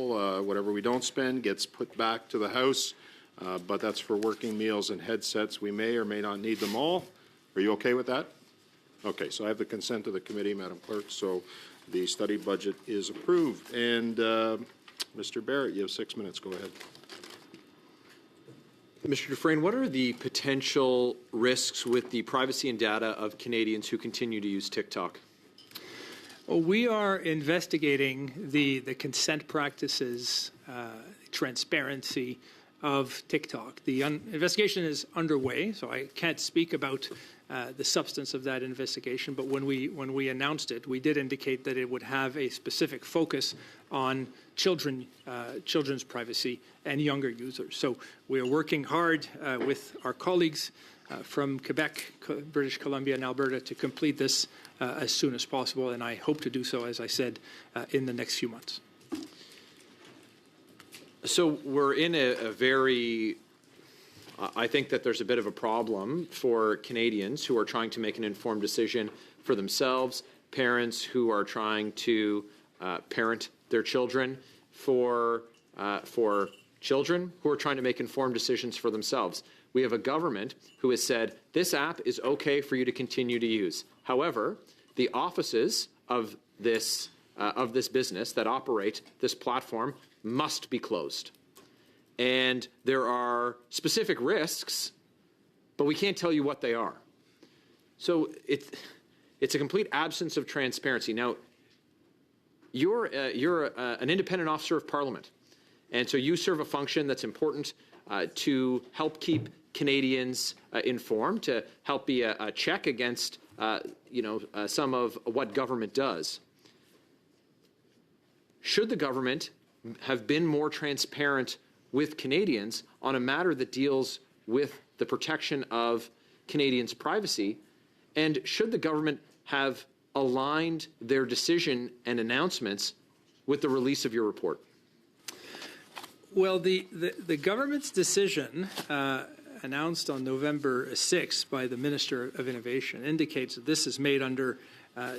normal. Whatever we don't spend gets put back to the House, but that's for working meals and headsets. We may or may not need them all. Are you okay with that? Okay, so I have the consent of the committee, Madam Clerk, so the study budget is approved. And Mr. Barrett, you have 6 minutes. Go ahead. Mr. Dufresne, what are the potential risks with the privacy and data of Canadians who continue to use TikTok? Well, we are investigating the consent practices, transparency of TikTok. The investigation is underway, so I can't speak about the substance of that investigation. But when we announced it, we did indicate that it would have a specific focus on children's privacy and younger users. So we are working hard with our colleagues from Quebec, British Columbia, and Alberta to complete this as soon as possible, and I hope to do so, as I said, in the next few months. So we're in a very, I think that there's a bit of a problem for Canadians who are trying to make an informed decision for themselves, parents who are trying to parent their children, for children who are trying to make informed decisions for themselves. We have a government who has said this app is okay for you to continue to use. However, the offices of this business that operate this platform must be closed. And there are specific risks, but we can't tell you what they are. So it's a complete absence of transparency. Now, you're an independent officer of Parliament, and so you serve a function that's important to help keep Canadians informed, to help be a check against some of what government does. Should the government have been more transparent with Canadians on a matter that deals with the protection of Canadians' privacy? And should the government have aligned their decision and announcements with the release of your report? Well, the government's decision announced on November 6th by the Minister of Innovation indicates that this is made under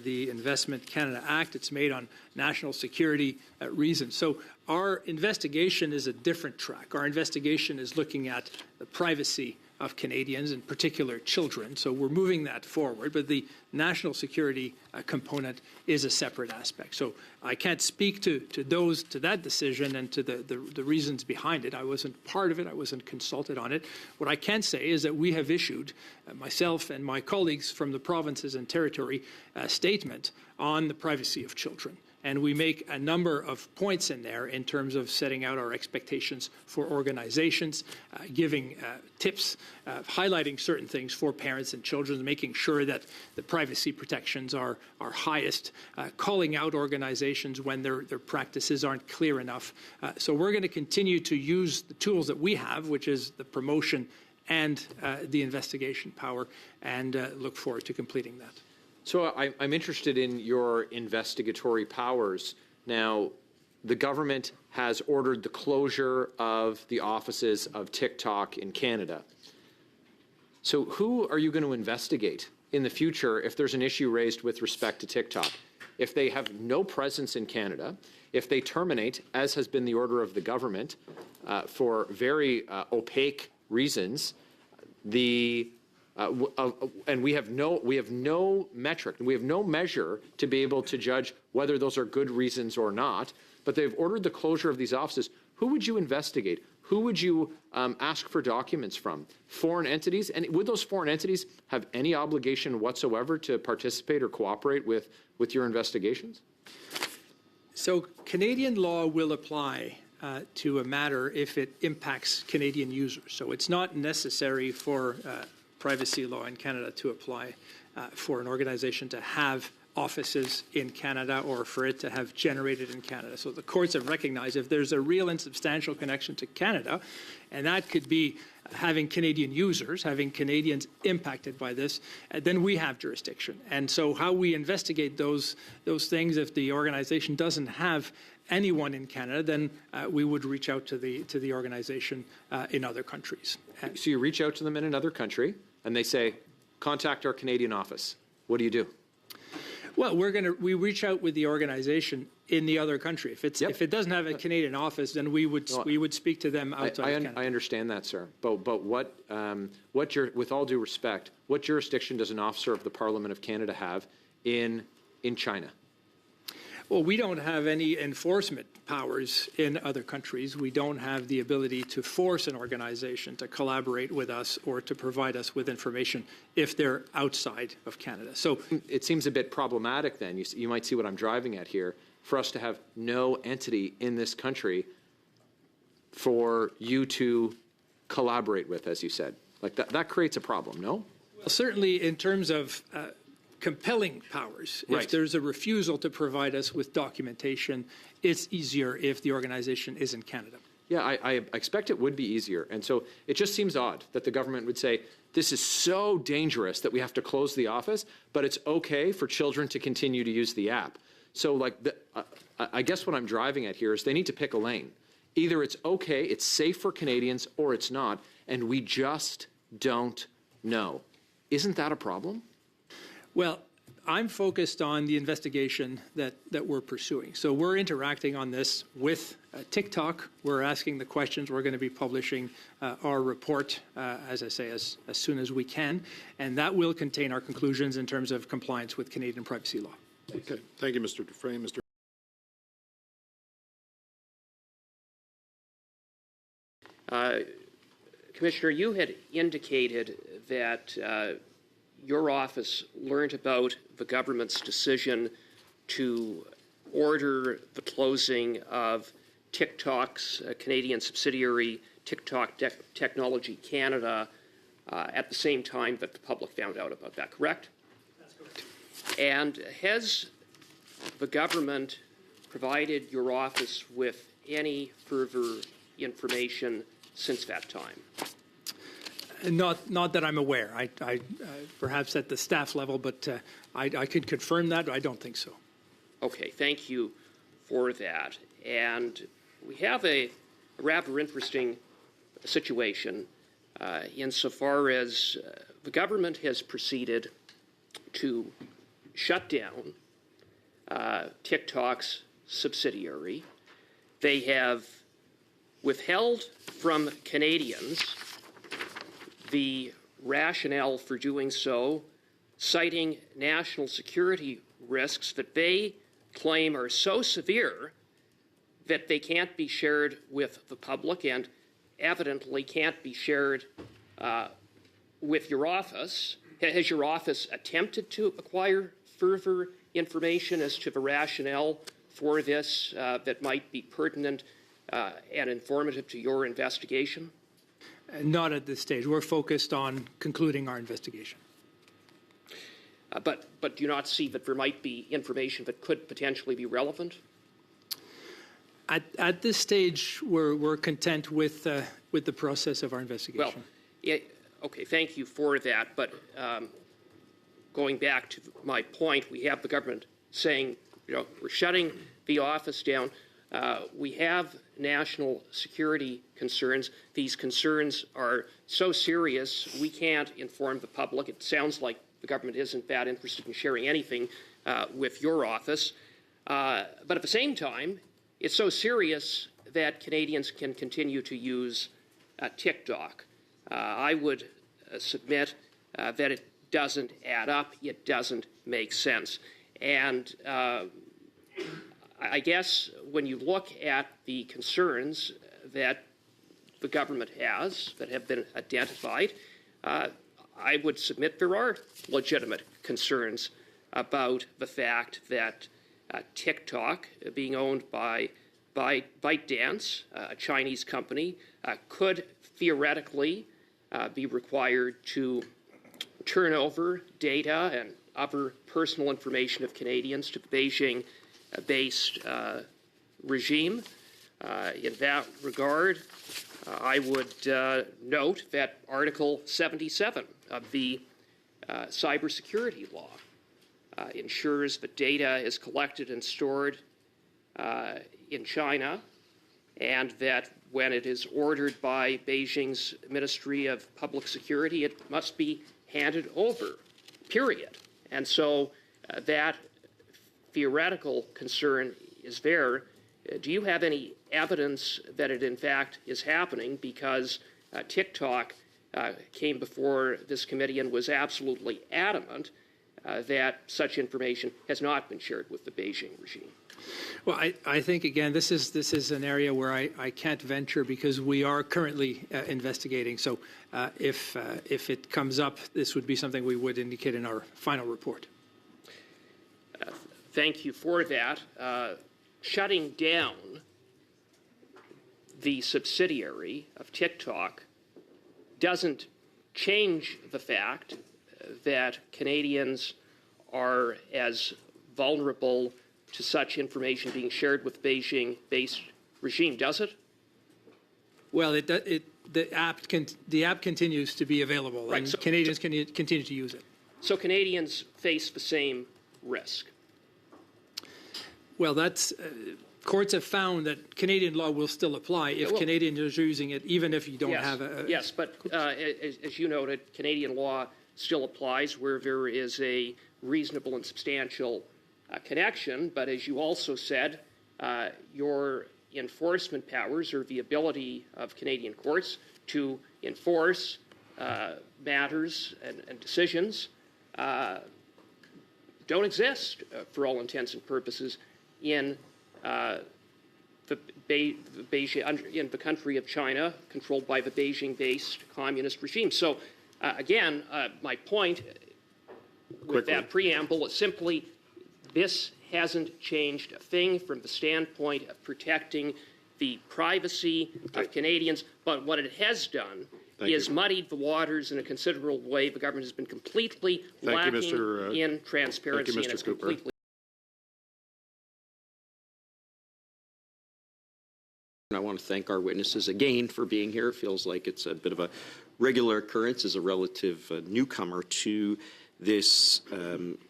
the Investment Canada Act. It's made on national security reasons. So our investigation is a different track. Our investigation is looking at the privacy of Canadians, in particular children. So we're moving that forward, but the national security component is a separate aspect. So I can't speak to that decision and to the reasons behind it. I wasn't part of it. I wasn't consulted on it. What I can say is that we have issued, myself and my colleagues from the provinces and territory, a statement on the privacy of children. And we make a number of points in there in terms of setting out our expectations for organizations, giving tips, highlighting certain things for parents and children, making sure that the privacy protections are highest, calling out organizations when their practices aren't clear enough. So we're going to continue to use the tools that we have, which is the promotion and the investigation power, and look forward to completing that. So I'm interested in your investigatory powers. Now, the government has ordered the closure of the offices of TikTok in Canada. So who are you going to investigate in the future if there's an issue raised with respect to TikTok? If they have no presence in Canada, if they terminate, as has been the order of the government, for very opaque reasons, and we have no metric, we have no measure to be able to judge whether those are good reasons or not, but they've ordered the closure of these offices. Who would you investigate? Who would you ask for documents from? Foreign entities? And would those foreign entities have any obligation whatsoever to participate or cooperate with your investigations? So Canadian law will apply to a matter if it impacts Canadian users. So it's not necessary for privacy law in Canada to apply for an organization to have offices in Canada or for it to have generated in Canada. So the courts have recognized if there's a real and substantial connection to Canada, and that could be having Canadian users, having Canadians impacted by this, then we have jurisdiction. And so how we investigate those things, if the organization doesn't have anyone in Canada, then we would reach out to the organization in other countries. So you reach out to them in another country, and they say, contact our Canadian office. What do you do? Well, we reach out with the organization in the other country. If it doesn't have a Canadian office, then we would speak to them outside of Canada. I understand that, sir. But what with all due respect, what jurisdiction does an officer of the Parliament of Canada have in China? Well, we don't have any enforcement powers in other countries. We don't have the ability to force an organization to collaborate with us or to provide us with information if they're outside of Canada. So it seems a bit problematic then. You might see what I'm driving at here. For us to have no entity in this country for you to collaborate with, as you said. Like that creates a problem, no? Well, certainly in terms of compelling powers. Right. If there's a refusal to provide us with documentation, it's easier if the organization is in Canada. Yeah, I expect it would be easier. And so it just seems odd that the government would say, this is so dangerous that we have to close the office, but it's okay for children to continue to use the app. So like, I guess what I'm driving at here is they need to pick a lane. Either it's okay, it's safe for Canadians, or it's not, and we just don't know. Isn't that a problem? Well, I'm focused on the investigation that we're pursuing. So we're interacting on this with TikTok. We're asking the questions. We're going to be publishing our report, as I say, as soon as we can. And that will contain our conclusions in terms of compliance with Canadian privacy law. Okay. Thank you, Mr. Dufresne. Commissioner, you had indicated that your office learned about the government's decision to order the closing of TikTok's Canadian subsidiary, TikTok Technology Canada, at the same time that the public found out about that, correct? That's correct. And has the government provided your office with any further information since that time? Not that I'm aware. I perhaps at the staff level, but I could confirm that. I don't think so. Okay, thank you for that. And we have a rather interesting situation insofar as the government has proceeded to shut down TikTok's subsidiary. They have withheld from Canadians the rationale for doing so, citing national security risks that they claim are so severe that they can't be shared with the public and evidently can't be shared with your office. Has your office attempted to acquire further information as to the rationale for this that might be pertinent and informative to your investigation? Not at this stage. We're focused on concluding our investigation. But do you not see that there might be information that could potentially be relevant? At this stage, we're content with the process of our investigation. Well, yeah, okay, thank you for that. But going back to my point, we have the government saying, we're shutting the office down. We have national security concerns. These concerns are so serious, we can't inform the public. It sounds like the government isn't that interested in sharing anything with your office. But at the same time, it's so serious that Canadians can continue to use TikTok. I would submit that it doesn't add up. It doesn't make sense. And I guess when you look at the concerns that the government has that have been identified, I would submit there are legitimate concerns about the fact that TikTok, being owned by ByteDance, a Chinese company, could theoretically be required to turn over data and other personal information of Canadians to the Beijing-based regime. In that regard, I would note that Article 77 of the cybersecurity law ensures that data is collected and stored in China, and that when it is ordered by Beijing's Ministry of Public Security, it must be handed over, period. And so that theoretical concern is there, do you have any evidence that it in fact is happening? Because TikTok came before this committee and was absolutely adamant that such information has not been shared with the Beijing regime. Well, I think, again, this is an area where I can't venture because we are currently investigating. So if it comes up, this would be something we would indicate in our final report. Thank you for that. Shutting down the subsidiary of TikTok doesn't change the fact that Canadians are as vulnerable to such information being shared with Beijing-based regime, does it? Well, the app continues to be available, right, and so, Canadians can continue to use it. So Canadians face the same risk. Well, that's courts have found that Canadian law will still apply if Canadians are using it, even if you don't have a. Yes, but as you noted, Canadian law still applies where there is a reasonable and substantial connection. But as you also said, your enforcement powers or the ability of Canadian courts to enforce matters and decisions don't exist for all intents and purposes in in the country of China, controlled by the Beijing-based communist regime. So, again, my point with that preamble is simply this hasn't changed a thing from the standpoint of protecting the privacy of Canadians, but what it has done is muddied the waters in a considerable way. The government has been completely lacking in transparency and it's completely. I want to thank our witnesses again for being here. It feels like it's a bit of a regular occurrence as a relative newcomer to this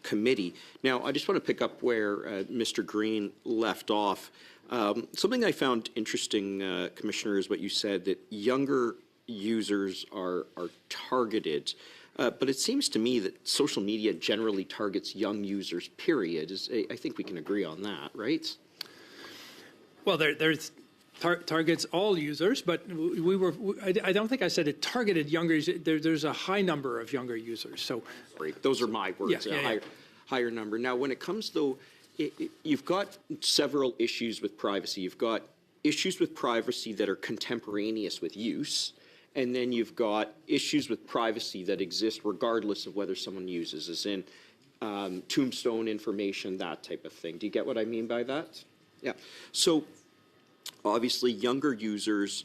committee. Now, I just want to pick up where Mr. Green left off. Something I found interesting, Commissioner, is what you said, that younger users are targeted. But it seems to me that social media generally targets young users, period. I think we can agree on that, right? Well, there's targets all users, but I don't think I said it targeted younger users. There's a high number of younger users. So those are my words, higher number. Now, when it comes, though, you've got several issues with privacy. You've got issues with privacy that are contemporaneous with use, and then you've got issues with privacy that exist regardless of whether someone uses, as in tombstone information, that type of thing. Do you get what I mean by that? Yeah. So obviously, younger users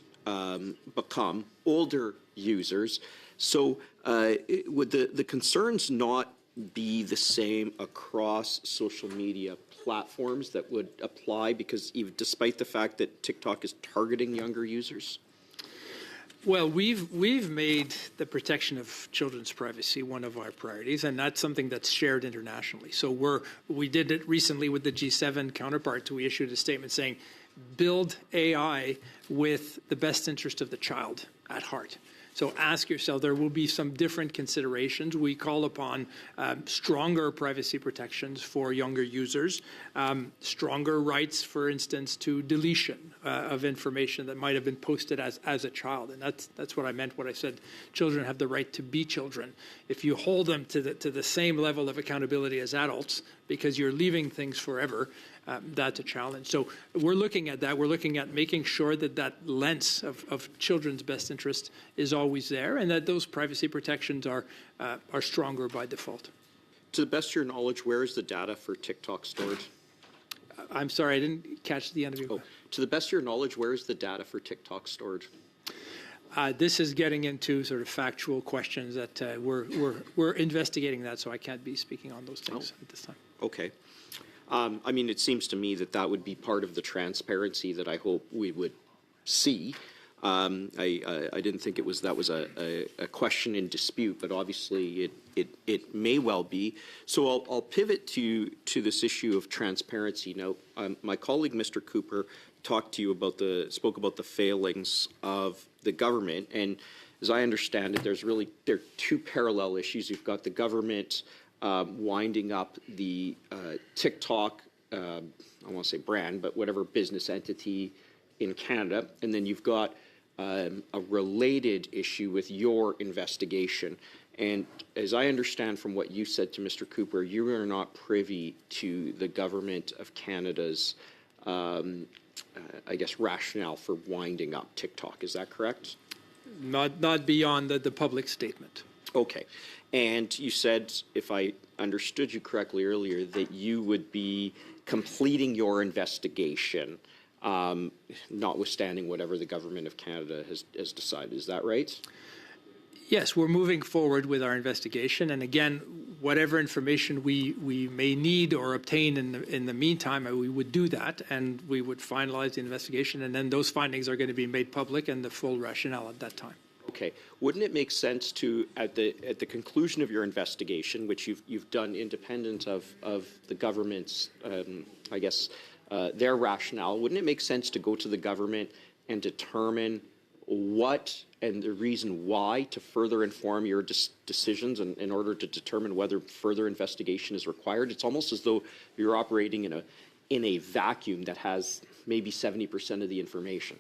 become older users. So would the concerns not be the same across social media platforms that would apply, because even despite the fact that TikTok is targeting younger users? Well, we've made the protection of children's privacy one of our priorities, and that's something that's shared internationally. So we did it recently with the G7 counterparts. We issued a statement saying, build AI with the best interest of the child at heart. So ask yourself, there will be some different considerations. We call upon stronger privacy protections for younger users, stronger rights, for instance, to deletion of information that might have been posted as a child. And that's what I meant when I said children have the right to be children. If you hold them to the same level of accountability as adults because you're leaving things forever, that's a challenge. So we're looking at that. We're looking at making sure that lens of children's best interest is always there, and that those privacy protections are stronger by default. To the best of your knowledge, where is the data for TikTok stored? I'm sorry, I didn't catch the end of your question. To the best of your knowledge, where is the data for TikTok stored? This is getting into sort of factual questions that we're investigating that, so I can't be speaking on those things at this time. Okay. I mean, it seems to me that would be part of the transparency that I hope we would see. I didn't think that was a question in dispute, but obviously it may well be. So I'll pivot to this issue of transparency. Now, my colleague, Mr. Cooper, spoke about the failings of the government, and as I understand it, there are two parallel issues. You've got the government winding up the TikTok, I won't say brand, but whatever business entity in Canada. And then you've got a related issue with your investigation. And as I understand from what you said to Mr. Cooper, you are not privy to the government of Canada's, I guess, rationale for winding up TikTok. Is that correct? Not beyond the public statement. Okay. And you said, if I understood you correctly earlier, that you would be completing your investigation, notwithstanding whatever the government of Canada has decided. Is that right? Yes, we're moving forward with our investigation, and again, whatever information we may need or obtain in the meantime, we would do that, and we would finalize the investigation, and then those findings are going to be made public and the full rationale at that time. Okay. Wouldn't it make sense to, at the conclusion of your investigation, which you've done independent of the government's, I guess, their rationale, wouldn't it make sense to go to the government and determine what and the reason why to further inform your decisions and in order to determine whether further investigation is required? It's almost as though you're operating in a vacuum that has maybe 70% of the information.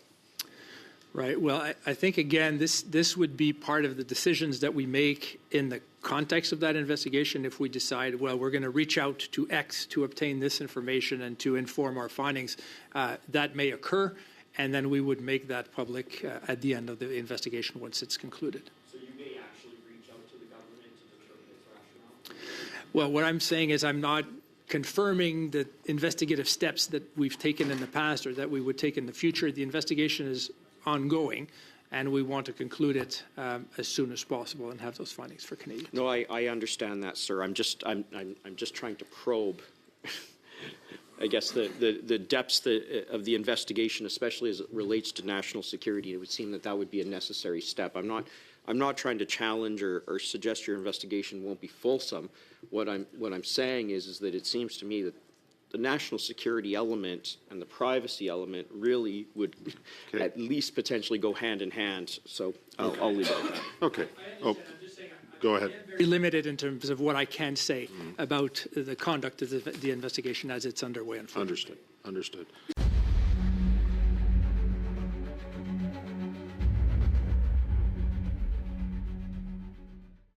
Right. Well, I think, again, this would be part of the decisions that we make in the context of that investigation. If we decide, well, we're going to reach out to X to obtain this information and to inform our findings, that may occur, and then we would make that public at the end of the investigation once it's concluded. So you may actually reach out to the government to determine its rationale? Well, what I'm saying is I'm not confirming the investigative steps that we've taken in the past or that we would take in the future. The investigation is ongoing, and we want to conclude it as soon as possible and have those findings for Canadians. No, I understand that, sir. I'm just trying to probe, I guess, the depths of the investigation, especially as it relates to national security. It would seem that would be a necessary step. I'm not trying to challenge or suggest your investigation won't be fulsome. What I'm saying is that it seems to me that the national security element and the privacy element really would at least potentially go hand in hand. So I'll leave it at that. Okay. Oh, go ahead. Very limited in terms of what I can say about the conduct of the investigation as it's underway. Understood.